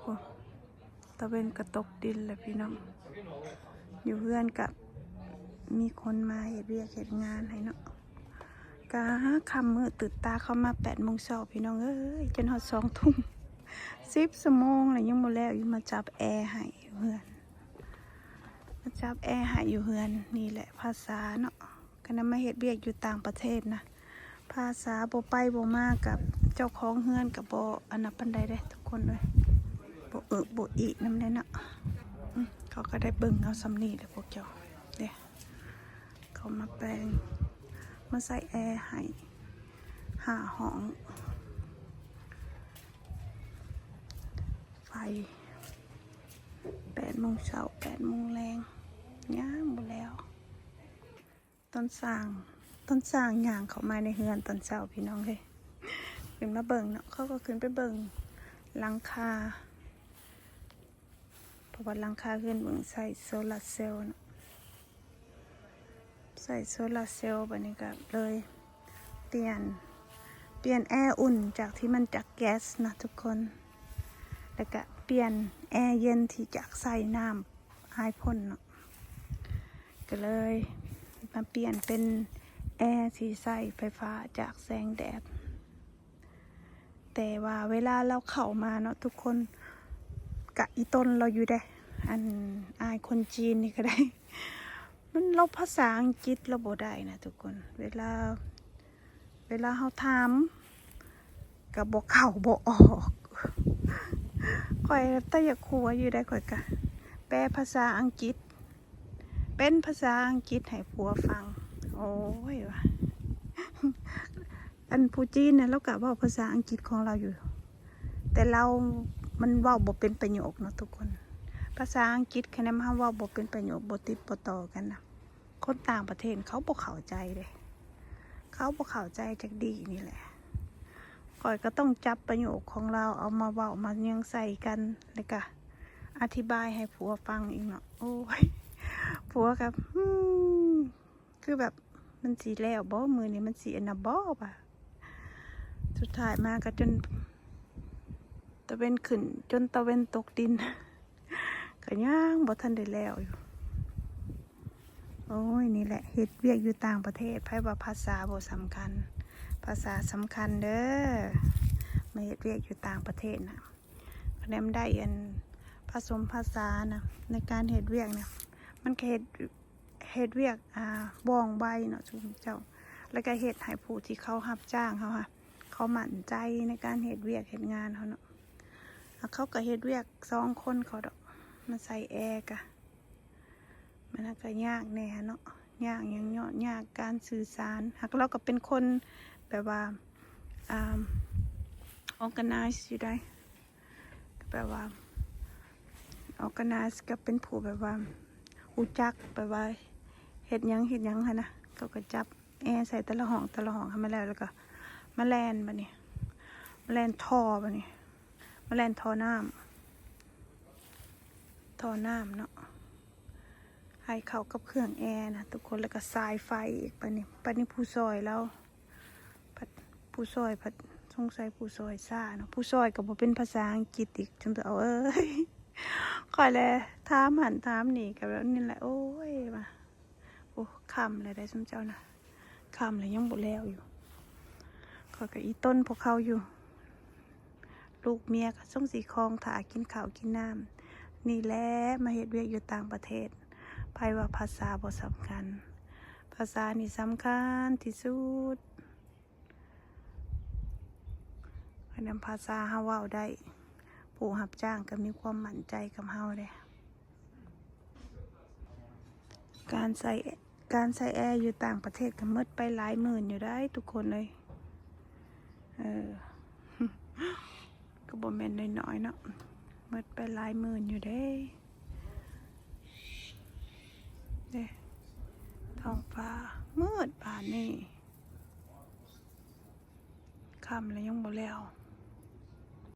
โอ้ตะเวนกระตกดินเลยพี่น้องอยู่เพื่อนกับมีคนมาเฮ็ดเวียกเฮ็ดงานให้เนาะกะคำมือตื่นตาเข้ามา8 โมงเช้าพี่น้องเอ้ยจนฮอด2 ทุ่ม10 ชั่วโมงแล้วยังบ่แล้วอยู่มาจับแอร์ให้เพื่อนมาจับแอร์ให้อยู่เพื่อนนี่แหละภาษาเนาะก็นำมาเฮ็ดเวียกอยู่ต่างประเทศนะภาษาบ่ไปบ่มากับเจ้าของเฮือนกับบ่อันนั้นปานใดเด้ทุกคนเลยบ่อีนำได้เนาะเขาก็ได้เบิ่งเอาสำนีเลยพวกเจ้าเด้เขามาแปลงมาใส่แอร์ให้5 ห้องไฟ8 โมงเช้า8 โมงแรงย่างหมดแล้วต้นสร้างย่างเขามาในเฮือนตอนเช้าพี่น้องเลยขึ้นมาเบิ่งเนาะเขาก็ขึ้นไปเบิ่งหลังคาเพราะว่าหลังคาเฮือนเบิ่งใส่โซลาร์เซลล์เนาะใส่โซลาร์เซลล์บัดนี้ก็เลยเปลี่ยนแอร์อุ่นจากที่มันจากแก๊สนะทุกคนแล้วก็เปลี่ยนแอร์เย็นที่จากใส่น้ำไอพ่นเนาะก็เลยมาเปลี่ยนเป็นแอร์ที่ใส่ไฟฟ้าจากแสงแดดแต่ว่าเวลาเราเข้ามาเนาะทุกคนกะอีต้นเราอยู่ได้อันอายคนจีนนี่ก็ได้มันเราภาษาอังกฤษเราบ่ได้นะทุกคนเวลาเขาถามกับบ่เข้าบ่ออกข่อยแต่อยากครัวอยู่ได้ข่อยกะแปลภาษาอังกฤษเป็นภาษาอังกฤษให้ผัวฟังโอ้ยว่ะอันผู้จีนเนี่ยเรากะว่าภาษาอังกฤษของเราอยู่แต่เรามันเว้าบ่เป็นประโยคเนาะทุกคนภาษาอังกฤษคะแนนมาเว้าบ่เป็นประโยคบ่ติดบ่ต่อกันนะคนต่างประเทศเขาบ่เข้าใจเลยเขาบ่เข้าใจจักดีนี่แหละก่อยก็ต้องจับประโยคของเราเอามาเว้ามายังใส่กันแล้วก็อธิบายให้ผัวฟังอีกเนาะโอ้ยผัวกับคือแบบมันสีแล้วบ่มือนี่มันสีอันน่ะบ่ป่ะสุดท้ายมาก็จนตะเวนขึ้นจนตะเวนตกดินก็ย่างบ่ทันได้แล้วอยู่โอ้ยนี่แหละเฮ็ดเวียกอยู่ต่างประเทศไผว่าภาษาบ่สำคัญภาษาสำคัญเด้อมาเฮ็ดเวียกอยู่ต่างประเทศนะคะแนนได้อันผสมภาษานะในการเฮ็ดเวียกนะมันก็เฮ็ดเวียกว่องไวเนาะทุกเจ้าแล้วก็เฮ็ดให้ผู้ที่เขารับจ้างเขาค่ะเขามั่นใจในการเฮ็ดเวียกเฮ็ดงานเขาเนาะเขาก็เฮ็ดเวียก2 คนเขาดอกมาใส่แอร์กะมันก็ยากแน่เนาะยากอย่างเนาะยากการสื่อสารหากเราก็เป็นคนแบบว่าorganize อยู่ได้แบบว่า organize ก็เป็นผู้แบบว่ารู้จักแบบว่าเฮ็ดหยังค่ะนะเขาก็จับแอร์ใส่แต่ละห้องให้มาแล้วก็มาแล่นบัดนี้มาแล่นท่อบัดนี้มาแล่นท่อน้ำเนาะให้เข้ากับเครื่องแอร์นะทุกคนแล้วก็สายไฟอีกบัดนี้ผู้ซอยแล้วผู้ซอยผัดสงสัยผู้ซอยซ่าเนาะผู้ซอยก็บ่เป็นภาษาอังกฤษอีกจังเอาค่อยเลยถามหันถามนี่กับแบบนี่แหละโอ้ยมาโอ้คำเลยได้สมเจ้านะคำเลยยังบ่แล้วอยู่ค่อยกับอีต้นพวกเขาอยู่ลูกเมียก็ส่งสีคลองถ่ากินข้าวกินน้ำนี่แหละมาเฮ็ดเวียกอยู่ต่างประเทศไผว่าภาษาบ่สำคัญภาษานี่สำคัญที่สุดเพราะนั้นภาษาเฮาเว้าได้ผู้รับจ้างก็มีความมั่นใจกับเฮาเลยการใส่แอร์อยู่ต่างประเทศก็หมดไปหลายหมื่นอยู่ได้ทุกคนเลยก็บ่แม่นน้อยๆเนาะหมดไปหลายหมื่นอยู่ได้ท้องฟ้ามืดป่านนี้ค่ำแล้วยังบ่แล้ว